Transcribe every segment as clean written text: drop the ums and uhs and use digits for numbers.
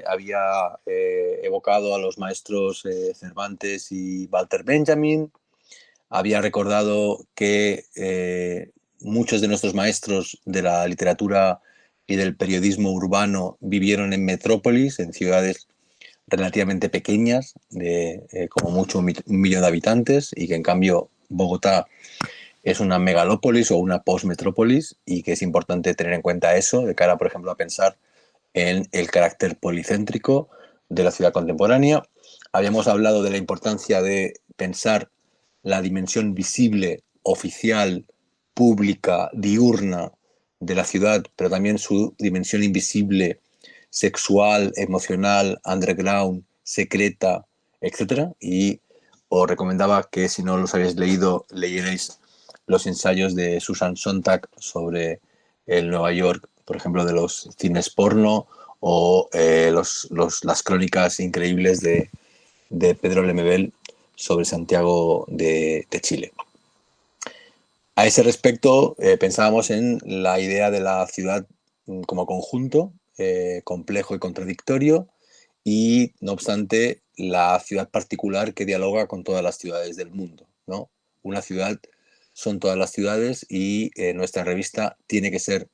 había evocado a los maestros Cervantes y Walter Benjamin, había recordado que muchos de nuestros maestros de la literatura y del periodismo urbano vivieron en metrópolis, en ciudades relativamente pequeñas, de como mucho 1 millón de habitantes, y que en cambio Bogotá es una megalópolis o una postmetrópolis, y que es importante tener en cuenta eso de cara, por ejemplo, a pensar en el carácter policéntrico de la ciudad contemporánea. Habíamos hablado de la importancia de pensar la dimensión visible, oficial, pública, diurna de la ciudad, pero también su dimensión invisible, sexual, emocional, underground, secreta, etc. Y os recomendaba que, si no los habéis leído, leyerais los ensayos de Susan Sontag sobre el Nueva York, por ejemplo, de los cines porno, o las crónicas increíbles de Pedro Lemebel sobre Santiago de Chile. A ese respecto, pensábamos en la idea de la ciudad como conjunto, complejo y contradictorio, y, no obstante, la ciudad particular que dialoga con todas las ciudades del mundo, ¿no? Una ciudad son todas las ciudades, y nuestra revista tiene que ser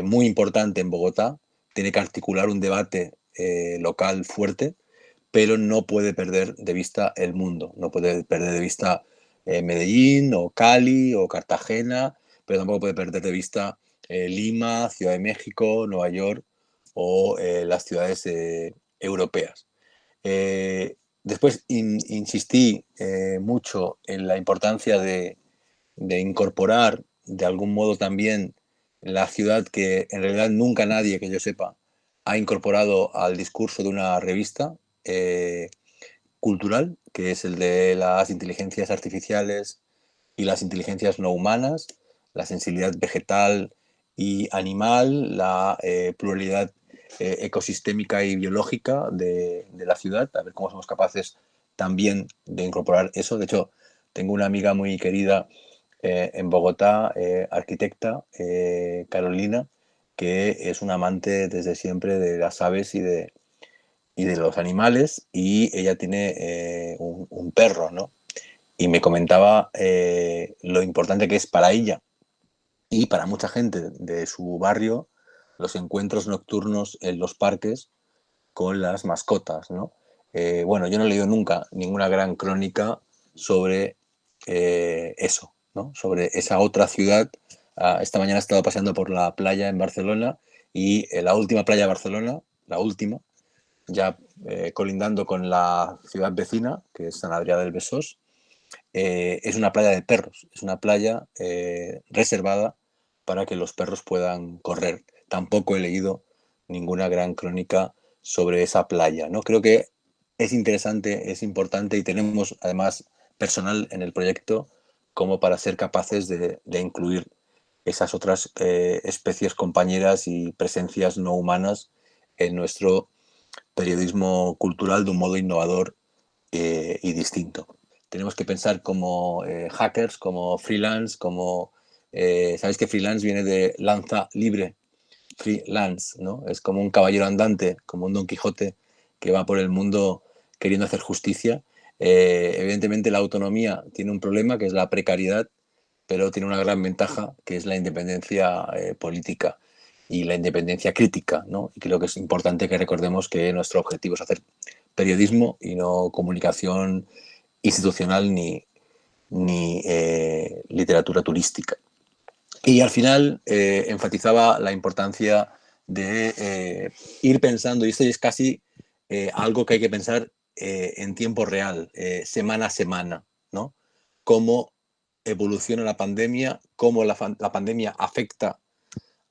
muy importante en Bogotá, tiene que articular un debate local fuerte, pero no puede perder de vista el mundo, no puede perder de vista Medellín o Cali o Cartagena, pero tampoco puede perder de vista Lima, Ciudad de México, Nueva York o las ciudades europeas. Después insistí mucho en la importancia de incorporar de algún modo también la ciudad, que en realidad nunca nadie que yo sepa ha incorporado al discurso de una revista cultural, que es el de las inteligencias artificiales y las inteligencias no humanas, la sensibilidad vegetal y animal, la pluralidad ecosistémica y biológica de la ciudad, a ver cómo somos capaces también de incorporar eso. De hecho, tengo una amiga muy querida en Bogotá, arquitecta, Carolina, que es una amante desde siempre de las aves y de los animales, y ella tiene un perro, ¿no? Y me comentaba lo importante que es para ella y para mucha gente de su barrio los encuentros nocturnos en los parques con las mascotas, ¿no? Bueno, yo no he leído nunca ninguna gran crónica sobre eso, ¿no? Sobre esa otra ciudad. Esta mañana he estado paseando por la playa en Barcelona, y la última playa de Barcelona, la última, ya colindando con la ciudad vecina, que es Sant Adrià del Besós, es una playa de perros, es una playa reservada para que los perros puedan correr. Tampoco he leído ninguna gran crónica sobre esa playa, ¿no? Creo que es interesante, es importante, y tenemos además personal en el proyecto como para ser capaces de incluir esas otras especies compañeras y presencias no humanas en nuestro periodismo cultural de un modo innovador y distinto. Tenemos que pensar como hackers, como freelance, como... ¿Sabéis que freelance viene de lanza libre? Freelance, ¿no? Es como un caballero andante, como un Don Quijote que va por el mundo queriendo hacer justicia. Evidentemente la autonomía tiene un problema, que es la precariedad, pero tiene una gran ventaja, que es la independencia política y la independencia crítica, ¿no? Y creo que es importante que recordemos que nuestro objetivo es hacer periodismo y no comunicación institucional ni literatura turística. Y al final enfatizaba la importancia de ir pensando, y esto es casi algo que hay que pensar en tiempo real, semana a semana, ¿no? Cómo evoluciona la pandemia, cómo la pandemia afecta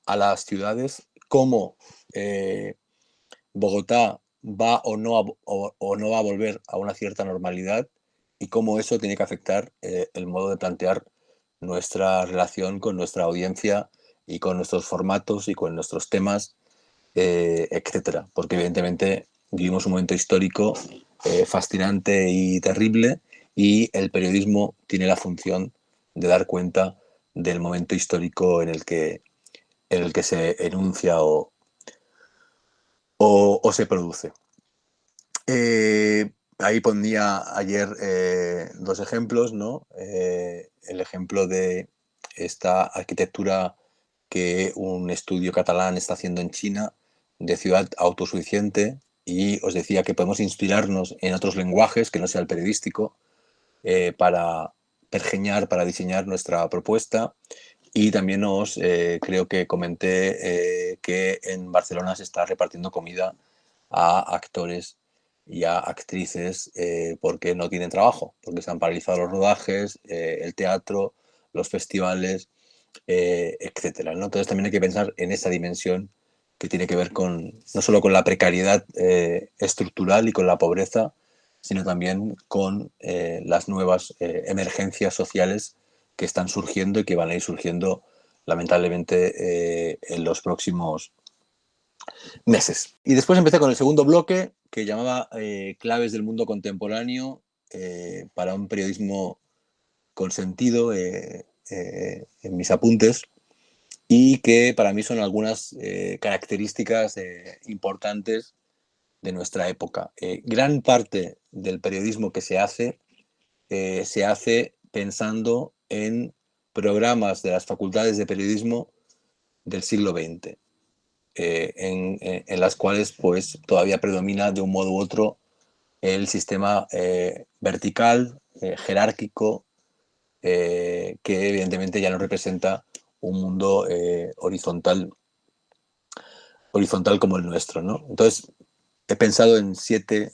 a las ciudades, cómo Bogotá va o no va a volver a una cierta normalidad, y cómo eso tiene que afectar el modo de plantear nuestra relación con nuestra audiencia y con nuestros formatos y con nuestros temas, etcétera. Porque evidentemente vivimos un momento histórico fascinante y terrible, y el periodismo tiene la función de dar cuenta del momento histórico en el que se enuncia o se produce. Ahí ponía ayer dos ejemplos, ¿no? El ejemplo de esta arquitectura que un estudio catalán está haciendo en China de ciudad autosuficiente, y os decía que podemos inspirarnos en otros lenguajes que no sea el periodístico para pergeñar, para diseñar nuestra propuesta. Y también creo que comenté que en Barcelona se está repartiendo comida a actores y a actrices porque no tienen trabajo, porque se han paralizado los rodajes, el teatro, los festivales, etcétera, ¿no? Entonces también hay que pensar en esa dimensión que tiene que ver con no solo con la precariedad estructural y con la pobreza, sino también con las nuevas emergencias sociales que están surgiendo y que van a ir surgiendo lamentablemente en los próximos meses. Y después empecé con el segundo bloque que llamaba Claves del mundo contemporáneo para un periodismo con sentido en mis apuntes, y que para mí son algunas características importantes de nuestra época. Gran parte del periodismo que se hace pensando en programas de las facultades de periodismo del siglo XX, en las cuales pues todavía predomina de un modo u otro el sistema vertical, jerárquico, que evidentemente ya no representa un mundo horizontal como el nuestro, ¿no? Entonces, he pensado en 7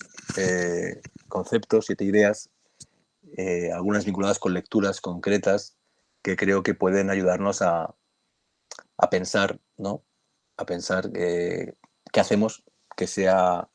conceptos, 7 ideas, algunas vinculadas con lecturas concretas que creo que pueden ayudarnos a pensar, ¿no? A pensar qué hacemos que sea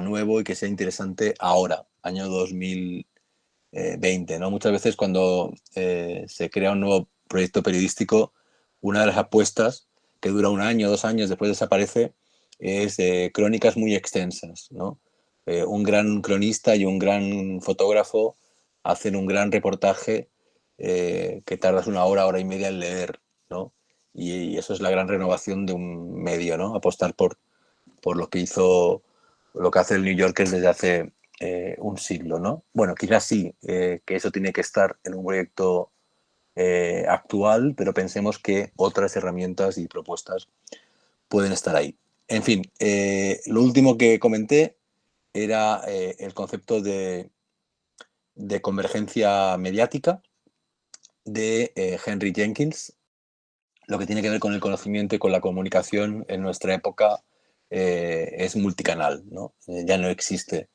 nuevo y que sea interesante ahora, año 2020, ¿no? Muchas veces cuando se crea un nuevo proyecto periodístico, una de las apuestas que dura 1 año, 2 años, después desaparece, es crónicas muy extensas, ¿no? Un gran cronista y un gran fotógrafo hacen un gran reportaje que tardas 1 hora, hora y media en leer, ¿no? Y eso es la gran renovación de un medio, ¿no? Apostar por lo que hace el New Yorker desde hace un siglo, ¿no? Bueno, quizás sí, que eso tiene que estar en un proyecto actual, pero pensemos que otras herramientas y propuestas pueden estar ahí. En fin, lo último que comenté era el concepto de convergencia mediática de Henry Jenkins, lo que tiene que ver con el conocimiento y con la comunicación en nuestra época es multicanal, ¿no? Ya no existe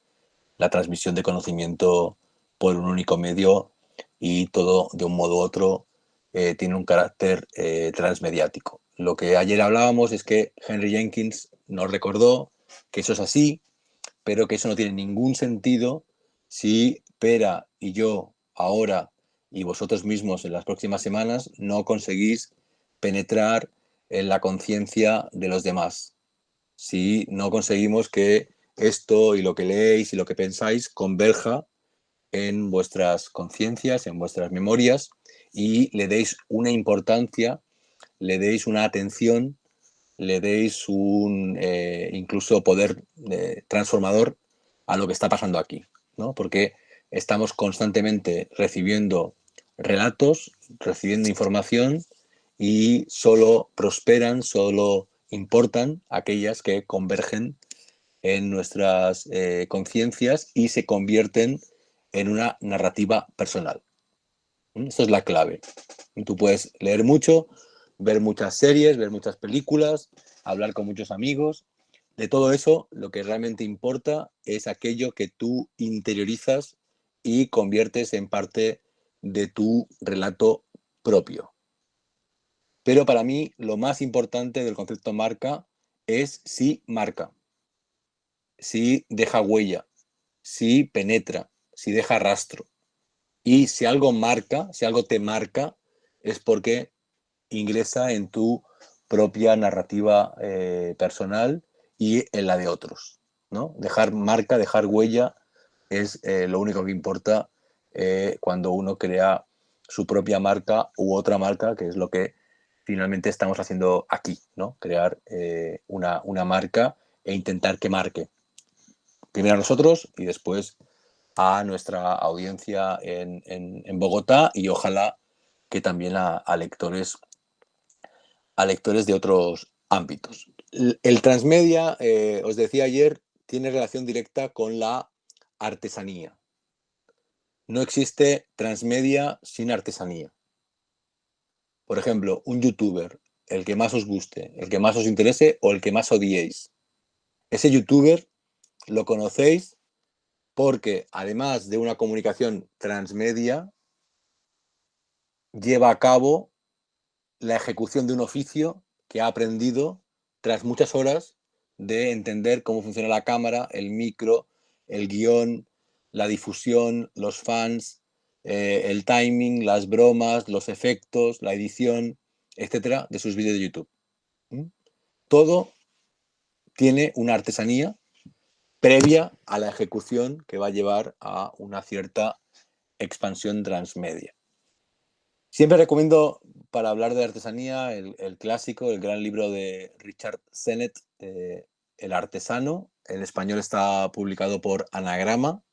la transmisión de conocimiento por un único medio, y todo de un modo u otro tiene un carácter transmediático. Lo que ayer hablábamos es que Henry Jenkins nos recordó que eso es así, pero que eso no tiene ningún sentido si Pera y yo ahora y vosotros mismos en las próximas semanas no conseguís penetrar en la conciencia de los demás, si no conseguimos que esto y lo que leéis y lo que pensáis converja en vuestras conciencias, en vuestras memorias, y le deis una importancia, le deis una atención, le deis un incluso poder transformador a lo que está pasando aquí, ¿no? Porque estamos constantemente recibiendo relatos, recibiendo información, y solo prosperan, solo importan aquellas que convergen en nuestras conciencias y se convierten en una narrativa personal. Esa es la clave. Tú puedes leer mucho, ver muchas series, ver muchas películas, hablar con muchos amigos. De todo eso, lo que realmente importa es aquello que tú interiorizas y conviertes en parte de tu relato propio. Pero para mí, lo más importante del concepto marca es si marca, si deja huella, si penetra, si deja rastro. Y si algo marca, si algo te marca, es porque ingresa en tu propia narrativa personal y en la de otros, ¿no? Dejar marca, dejar huella es lo único que importa cuando uno crea su propia marca u otra marca, que es lo que finalmente estamos haciendo aquí, ¿no? Crear una marca e intentar que marque primero a nosotros y después a nuestra audiencia en Bogotá y ojalá que también a lectores de otros ámbitos. El transmedia, os decía ayer, tiene relación directa con la artesanía. No existe transmedia sin artesanía. Por ejemplo, un youtuber, el que más os guste, el que más os interese o el que más odiéis. Ese youtuber lo conocéis porque, además de una comunicación transmedia, lleva a cabo la ejecución de un oficio que ha aprendido tras muchas horas de entender cómo funciona la cámara, el micro, el guión, la difusión, los fans, el timing, las bromas, los efectos, la edición, etcétera, de sus vídeos de YouTube. Todo tiene una artesanía previa a la ejecución que va a llevar a una cierta expansión transmedia. Siempre recomiendo, para hablar de artesanía, el clásico, el gran libro de Richard Sennett, El artesano. En español está publicado por Anagrama,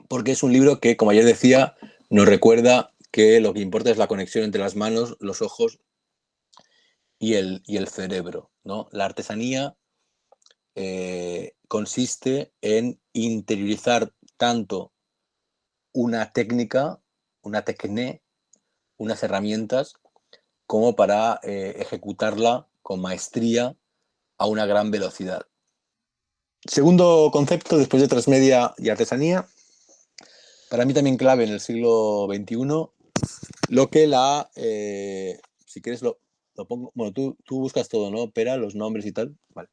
porque es un libro que, como ayer decía, nos recuerda que lo que importa es la conexión entre las manos, los ojos y el cerebro, ¿no? La artesanía consiste en interiorizar tanto una técnica, una techné, unas herramientas, como para ejecutarla con maestría a una gran velocidad. Segundo concepto, después de transmedia y artesanía, para mí también clave en el siglo XXI, lo que si quieres lo pongo, bueno, tú buscas todo, ¿no? Pera, los nombres y tal, vale.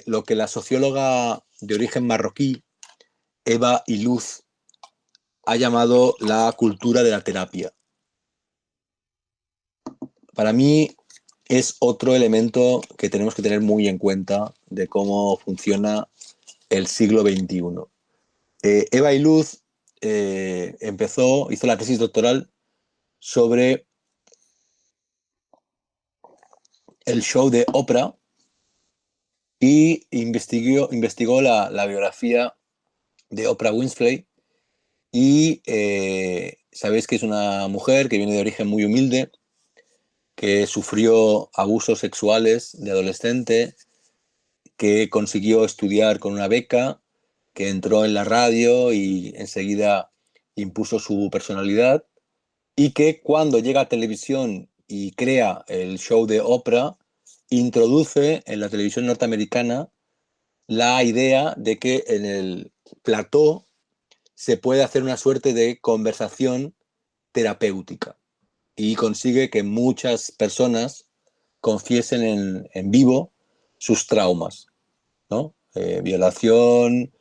Lo que la socióloga de origen marroquí, Eva Illouz, ha llamado la cultura de la terapia. Para mí es otro elemento que tenemos que tener muy en cuenta de cómo funciona el siglo XXI. Eva Illouz hizo la tesis doctoral sobre el show de Oprah y investigó la biografía de Oprah Winfrey y sabéis que es una mujer que viene de origen muy humilde, que sufrió abusos sexuales de adolescente, que consiguió estudiar con una beca, que entró en la radio y enseguida impuso su personalidad y que cuando llega a televisión y crea el show de Oprah, introduce en la televisión norteamericana la idea de que en el plató se puede hacer una suerte de conversación terapéutica y consigue que muchas personas confiesen en vivo sus traumas, ¿no? Violación,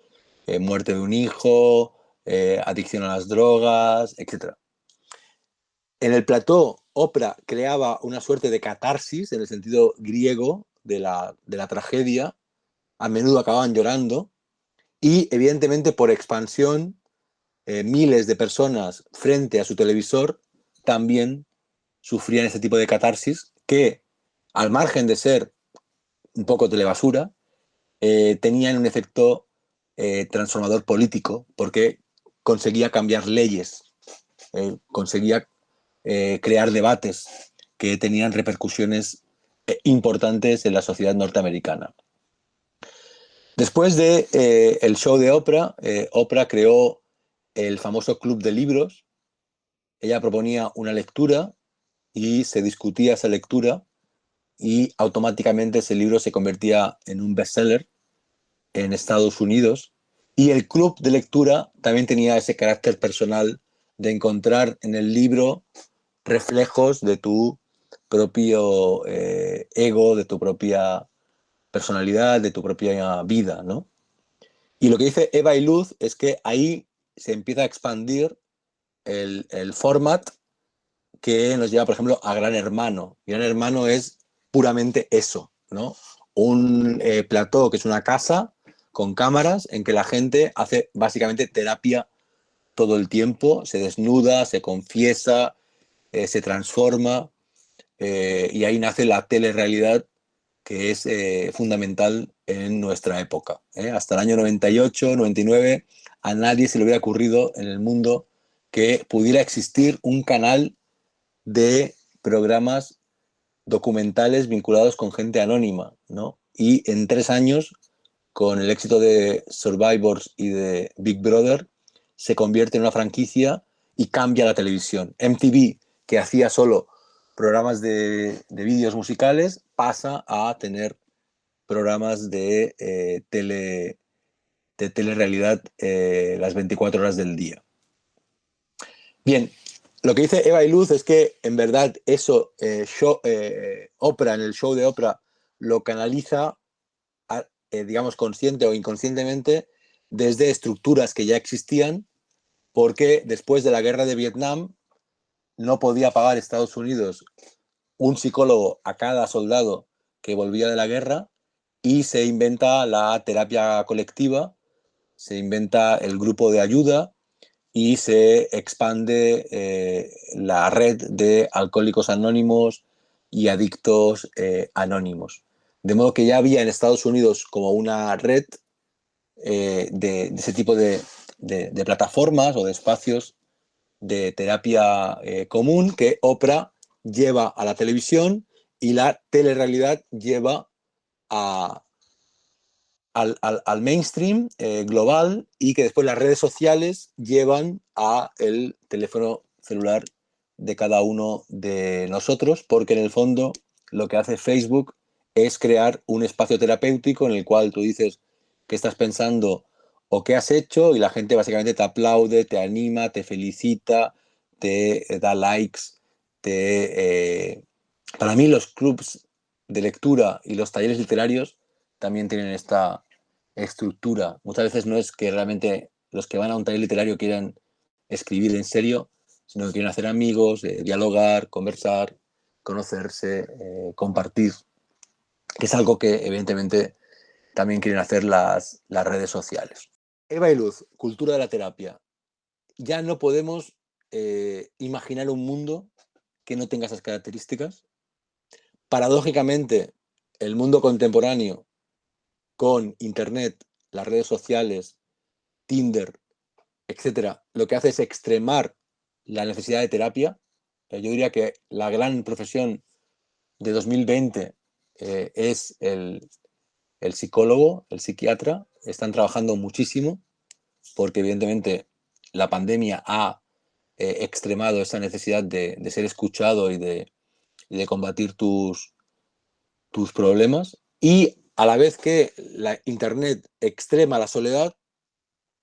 muerte de un hijo, adicción a las drogas, etc. En el plató, Oprah creaba una suerte de catarsis, en el sentido griego de la tragedia. A menudo acababan llorando y, evidentemente, por expansión, miles de personas frente a su televisor también sufrían ese tipo de catarsis que, al margen de ser un poco telebasura, tenían un efecto transformador político porque conseguía cambiar leyes, conseguía crear debates que tenían repercusiones importantes en la sociedad norteamericana. Después de el show de Oprah, Oprah creó el famoso club de libros. Ella proponía una lectura y se discutía esa lectura y automáticamente ese libro se convertía en un bestseller en Estados Unidos. Y el club de lectura también tenía ese carácter personal de encontrar en el libro reflejos de tu propio ego, de tu propia personalidad, de tu propia vida, ¿no? Y lo que dice Eva Illouz es que ahí se empieza a expandir el format que nos lleva, por ejemplo, a Gran Hermano. Gran Hermano es puramente eso, ¿no? Un plató que es una casa con cámaras en que la gente hace básicamente terapia todo el tiempo, se desnuda, se confiesa, se transforma y ahí nace la telerrealidad, que es fundamental en nuestra época. Hasta el año 98, 99, a nadie se le hubiera ocurrido en el mundo que pudiera existir un canal de programas documentales vinculados con gente anónima, ¿no? Y en 3 años, con el éxito de Survivors y de Big Brother, se convierte en una franquicia y cambia la televisión. MTV, que hacía solo programas de vídeos musicales, pasa a tener programas de telerrealidad las 24 horas del día. Bien, lo que dice Eva y Luz es que en verdad eso Oprah, en el show de Oprah, lo canaliza, digamos, consciente o inconscientemente desde estructuras que ya existían, porque después de la guerra de Vietnam no podía pagar Estados Unidos un psicólogo a cada soldado que volvía de la guerra y se inventa la terapia colectiva, se inventa el grupo de ayuda y se expande la red de alcohólicos anónimos y adictos anónimos. De modo que ya había en Estados Unidos como una red de ese tipo de plataformas o de espacios de terapia común que Oprah lleva a la televisión y la telerrealidad lleva a, al mainstream global, y que después las redes sociales llevan a el teléfono celular de cada uno de nosotros, porque en el fondo lo que hace Facebook es crear un espacio terapéutico en el cual tú dices qué estás pensando o qué has hecho y la gente básicamente te aplaude, te anima, te felicita, te da likes, para mí los clubs de lectura y los talleres literarios también tienen esta estructura. Muchas veces no es que realmente los que van a un taller literario quieran escribir en serio, sino que quieren hacer amigos, dialogar, conversar, conocerse, compartir, que es algo que evidentemente también quieren hacer las redes sociales. Eva y Luz, cultura de la terapia. Ya no podemos imaginar un mundo que no tenga esas características. Paradójicamente, el mundo contemporáneo, con Internet, las redes sociales, Tinder, etcétera, lo que hace es extremar la necesidad de terapia. Yo diría que la gran profesión de 2020 es el psicólogo, el psiquiatra. Están trabajando muchísimo porque evidentemente la pandemia ha extremado esa necesidad de ser escuchado y de combatir tus problemas. Y a la vez que la Internet extrema la soledad,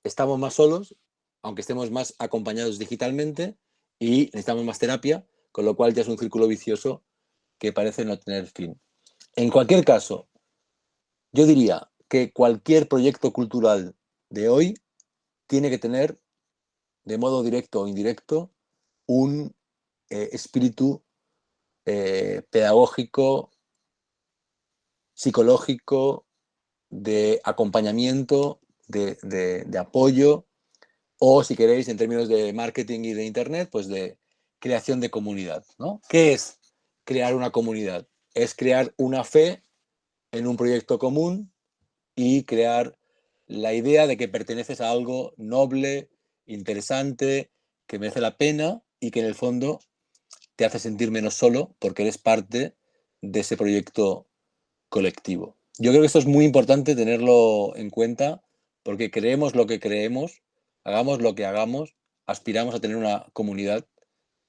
estamos más solos, aunque estemos más acompañados digitalmente, y necesitamos más terapia, con lo cual ya es un círculo vicioso que parece no tener fin. En cualquier caso, yo diría que cualquier proyecto cultural de hoy tiene que tener, de modo directo o indirecto, un espíritu pedagógico, psicológico, de acompañamiento, de apoyo, o si queréis, en términos de marketing y de Internet, pues de creación de comunidad, ¿no? ¿Qué es crear una comunidad? Es crear una fe en un proyecto común y crear la idea de que perteneces a algo noble, interesante, que merece la pena y que en el fondo te hace sentir menos solo porque eres parte de ese proyecto colectivo. Yo creo que esto es muy importante tenerlo en cuenta porque creemos lo que creemos, hagamos lo que hagamos, aspiramos a tener una comunidad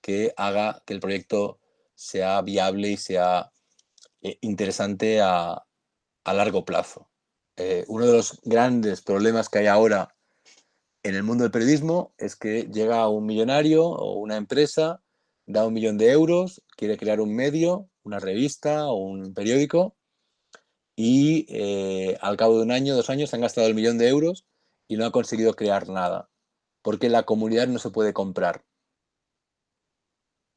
que haga que el proyecto sea viable y sea interesante a largo plazo. Uno de los grandes problemas que hay ahora en el mundo del periodismo es que llega un millonario o una empresa, da 1 millón de euros, quiere crear un medio, una revista o un periódico, y al cabo de 1 año, 2 años, han gastado el 1 millón de euros y no ha conseguido crear nada, porque la comunidad no se puede comprar,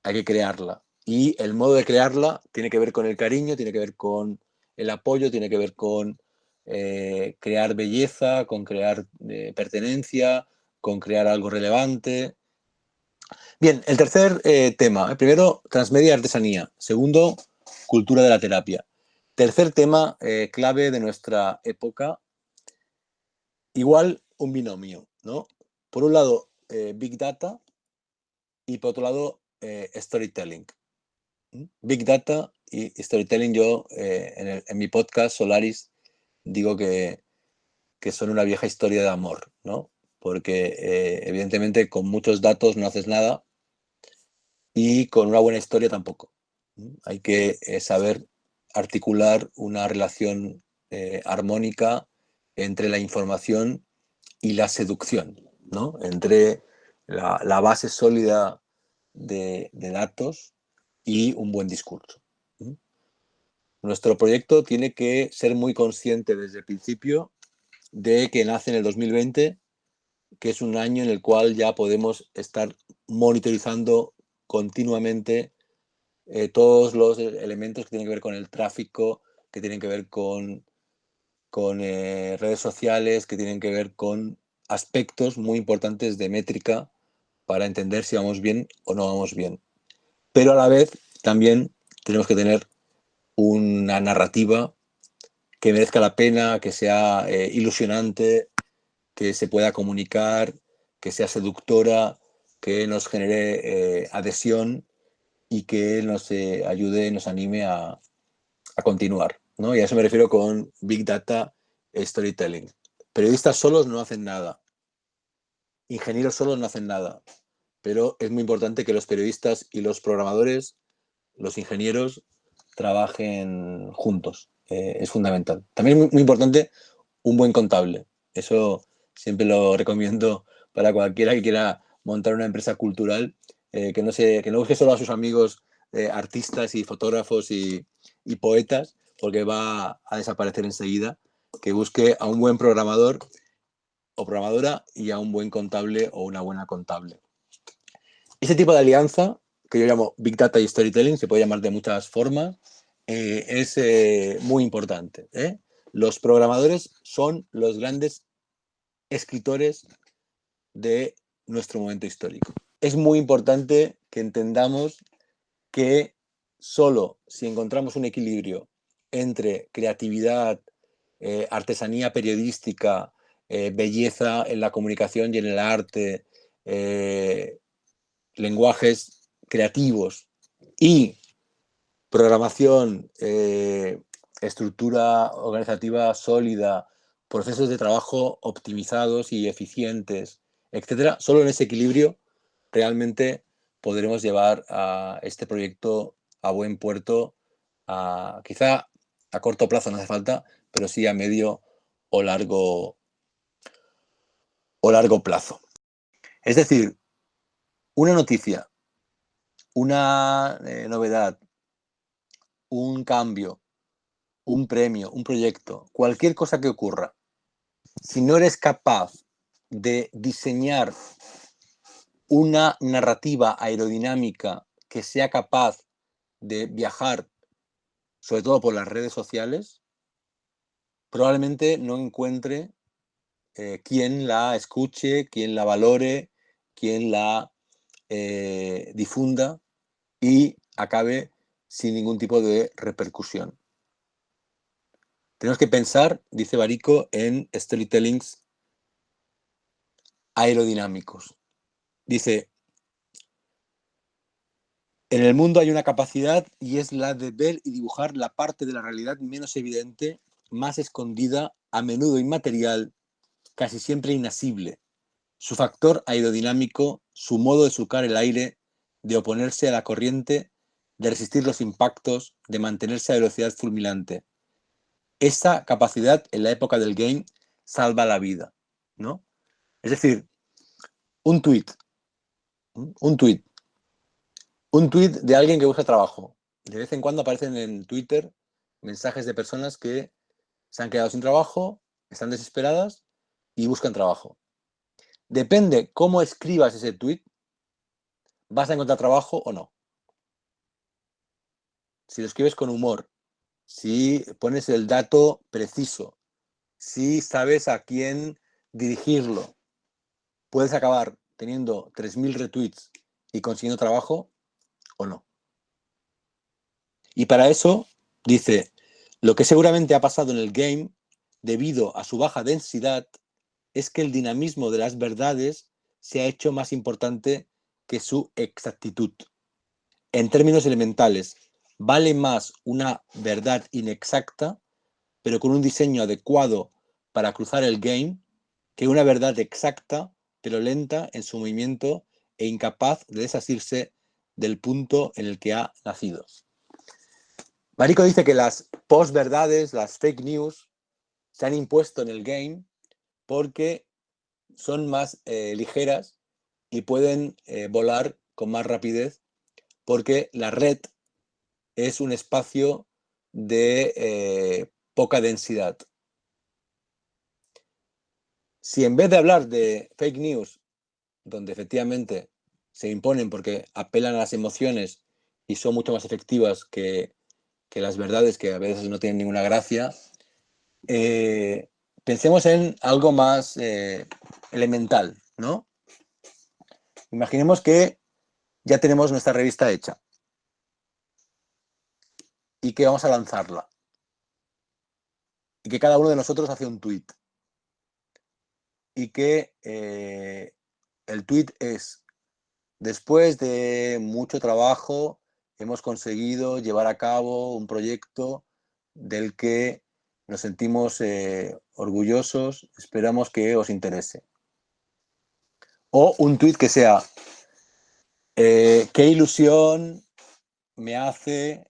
hay que crearla. Y el modo de crearla tiene que ver con el cariño, tiene que ver con el apoyo, tiene que ver con crear belleza, con crear pertenencia, con crear algo relevante. Bien, el tercer tema. Primero, transmedia y artesanía. Segundo, cultura de la terapia. Tercer tema clave de nuestra época, igual un binomio, ¿no? Por un lado, Big Data y por otro lado, Storytelling. Big Data y Storytelling, yo en mi podcast Solaris digo que son una vieja historia de amor, ¿no? Porque evidentemente con muchos datos no haces nada y con una buena historia tampoco. Hay que saber articular una relación armónica entre la información y la seducción, ¿no? Entre la base sólida de datos y un buen discurso. Nuestro proyecto tiene que ser muy consciente desde el principio de que nace en el 2020, que es un año en el cual ya podemos estar monitorizando continuamente todos los elementos que tienen que ver con el tráfico, que tienen que ver con redes sociales, que tienen que ver con aspectos muy importantes de métrica para entender si vamos bien o no vamos bien. Pero a la vez también tenemos que tener una narrativa que merezca la pena, que sea ilusionante, que se pueda comunicar, que sea seductora, que nos genere adhesión y que nos ayude, nos anime a continuar, ¿no? Y a eso me refiero con Big Data Storytelling. Periodistas solos no hacen nada, ingenieros solos no hacen nada, pero es muy importante que los periodistas y los programadores, los ingenieros, trabajen juntos. Es fundamental. También es muy importante un buen contable. Eso siempre lo recomiendo para cualquiera que quiera montar una empresa cultural, que no busque solo a sus amigos artistas y fotógrafos y poetas, porque va a desaparecer enseguida, que busque a un buen programador o programadora y a un buen contable o una buena contable. Ese tipo de alianza, que yo llamo Big Data y Storytelling, se puede llamar de muchas formas, es muy importante. Los programadores son los grandes escritores de nuestro momento histórico. Es muy importante que entendamos que solo si encontramos un equilibrio entre creatividad, artesanía periodística, belleza en la comunicación y en el arte, lenguajes creativos y programación, estructura organizativa sólida, procesos de trabajo optimizados y eficientes, etcétera, solo en ese equilibrio realmente podremos llevar a este proyecto a buen puerto, quizá a corto plazo no hace falta, pero sí a medio o largo plazo. Es decir, una noticia, una novedad, un cambio, un premio, un proyecto, cualquier cosa que ocurra, si no eres capaz de diseñar una narrativa aerodinámica que sea capaz de viajar, sobre todo por las redes sociales, probablemente no encuentre quien la escuche, quien la valore, quien la difunda y acabe sin ningún tipo de repercusión. Tenemos que pensar, dice Barico, en storytellings aerodinámicos. Dice, en el mundo hay una capacidad y es la de ver y dibujar la parte de la realidad menos evidente, más escondida, a menudo inmaterial, casi siempre inasible. Su factor aerodinámico, su modo de surcar el aire, de oponerse a la corriente, de resistir los impactos, de mantenerse a velocidad fulminante. Esa capacidad en la época del game salva la vida, ¿no? Es decir, un tuit, un tuit, un tuit de alguien que busca trabajo. De vez en cuando aparecen en Twitter mensajes de personas que se han quedado sin trabajo, están desesperadas y buscan trabajo. Depende cómo escribas ese tuit, vas a encontrar trabajo o no. Si lo escribes con humor, si pones el dato preciso, si sabes a quién dirigirlo, puedes acabar teniendo 3.000 retweets y consiguiendo trabajo o no. Y para eso, dice, lo que seguramente ha pasado en el game, debido a su baja densidad, es que el dinamismo de las verdades se ha hecho más importante que su exactitud. En términos elementales, vale más una verdad inexacta, pero con un diseño adecuado para cruzar el game, que una verdad exacta, pero lenta en su movimiento e incapaz de desasirse del punto en el que ha nacido. Marico dice que las posverdades, las fake news, se han impuesto en el game porque son más ligeras y pueden volar con más rapidez, porque la red es un espacio de poca densidad. Si en vez de hablar de fake news, donde efectivamente se imponen porque apelan a las emociones y son mucho más efectivas que las verdades, que a veces no tienen ninguna gracia, pensemos en algo más elemental, ¿no? Imaginemos que ya tenemos nuestra revista hecha y que vamos a lanzarla. Y que cada uno de nosotros hace un tweet. Y que el tweet es: después de mucho trabajo, hemos conseguido llevar a cabo un proyecto del que nos sentimos orgullosos, esperamos que os interese. O un tweet que sea: qué ilusión me hace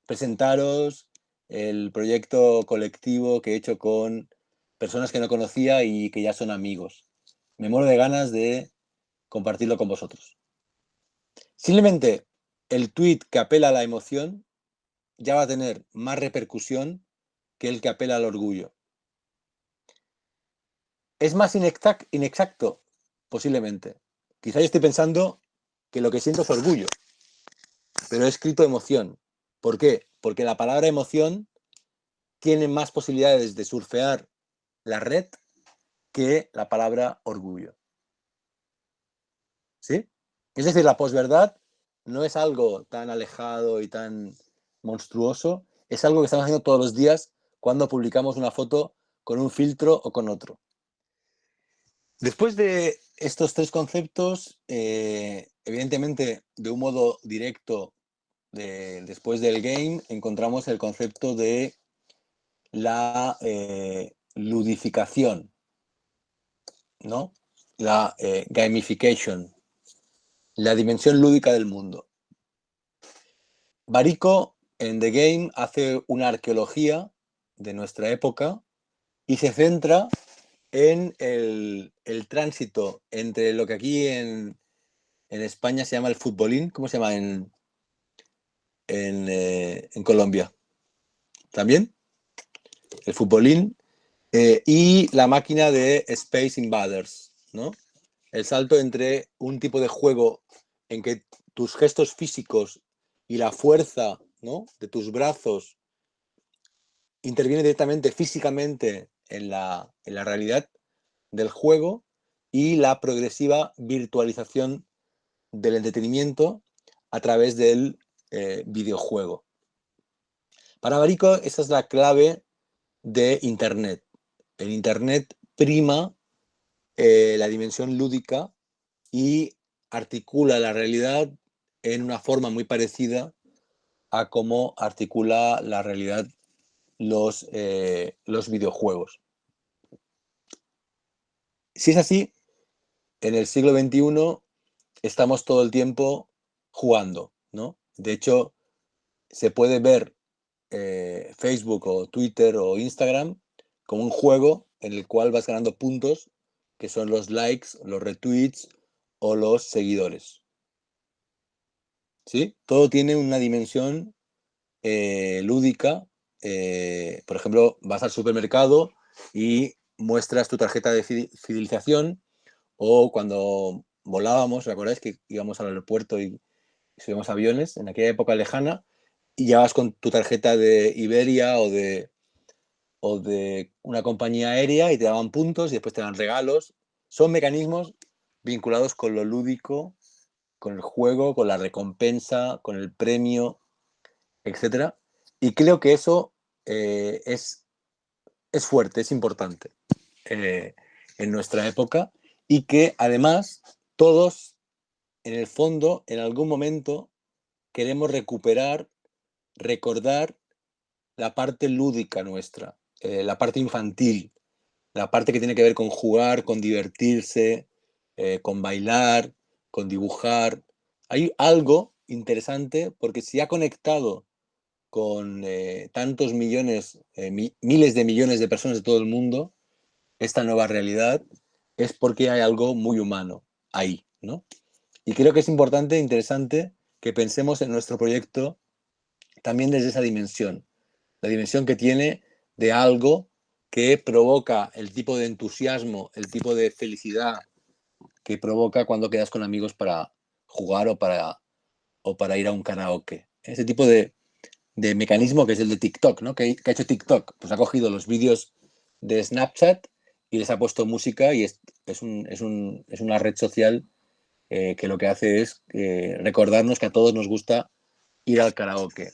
presentaros el proyecto colectivo que he hecho con personas que no conocía y que ya son amigos. Me muero de ganas de compartirlo con vosotros. Simplemente el tweet que apela a la emoción ya va a tener más repercusión que el que apela al orgullo. ¿Es más inexacto? Posiblemente. Quizá yo estoy pensando que lo que siento es orgullo, pero he escrito emoción. ¿Por qué? Porque la palabra emoción tiene más posibilidades de surfear la red que la palabra orgullo. ¿Sí? Es decir, la posverdad no es algo tan alejado y tan monstruoso, es algo que estamos haciendo todos los días cuando publicamos una foto con un filtro o con otro. Después de estos tres conceptos, evidentemente, de un modo directo, después del game, encontramos el concepto de la ludificación, ¿no? La gamification, la dimensión lúdica del mundo. Barico en The Game hace una arqueología de nuestra época y se centra en el tránsito entre lo que aquí en España se llama el futbolín. ¿Cómo se llama en Colombia? ¿También? El futbolín y la máquina de Space Invaders, ¿no? El salto entre un tipo de juego en que tus gestos físicos y la fuerza, ¿no?, de tus brazos interviene directamente físicamente en la realidad del juego, y la progresiva virtualización del entretenimiento a través del videojuego. Para Barico, esa es la clave de Internet. En Internet prima la dimensión lúdica y articula la realidad en una forma muy parecida a cómo articula la realidad los videojuegos. Si es así, en el siglo XXI estamos todo el tiempo jugando, ¿no? De hecho, se puede ver Facebook o Twitter o Instagram como un juego en el cual vas ganando puntos, que son los likes, los retweets o los seguidores. ¿Sí? Todo tiene una dimensión lúdica. Por ejemplo, vas al supermercado y muestras tu tarjeta de fidelización, o cuando volábamos, ¿recordáis que íbamos al aeropuerto y subíamos aviones en aquella época lejana y llevabas con tu tarjeta de Iberia o de una compañía aérea y te daban puntos y después te dan regalos? Son mecanismos vinculados con lo lúdico, con el juego, con la recompensa, con el premio, etcétera. Y creo que eso es fuerte, es importante en nuestra época y que además todos, en el fondo, en algún momento, queremos recuperar, recordar la parte lúdica nuestra, la parte infantil, la parte que tiene que ver con jugar, con divertirse, con bailar, con dibujar. Hay algo interesante porque si ha conectado con tantos millones, miles de millones de personas de todo el mundo, esta nueva realidad, es porque hay algo muy humano ahí, ¿no? Y creo que es importante e interesante que pensemos en nuestro proyecto también desde esa dimensión, la dimensión que tiene de algo que provoca el tipo de entusiasmo, el tipo de felicidad que provoca cuando quedas con amigos para jugar o para ir a un karaoke. Ese tipo de mecanismo que es el de TikTok, ¿no? Que ha hecho TikTok? Pues ha cogido los vídeos de Snapchat y les ha puesto música y es una red social que lo que hace es recordarnos que a todos nos gusta ir al karaoke.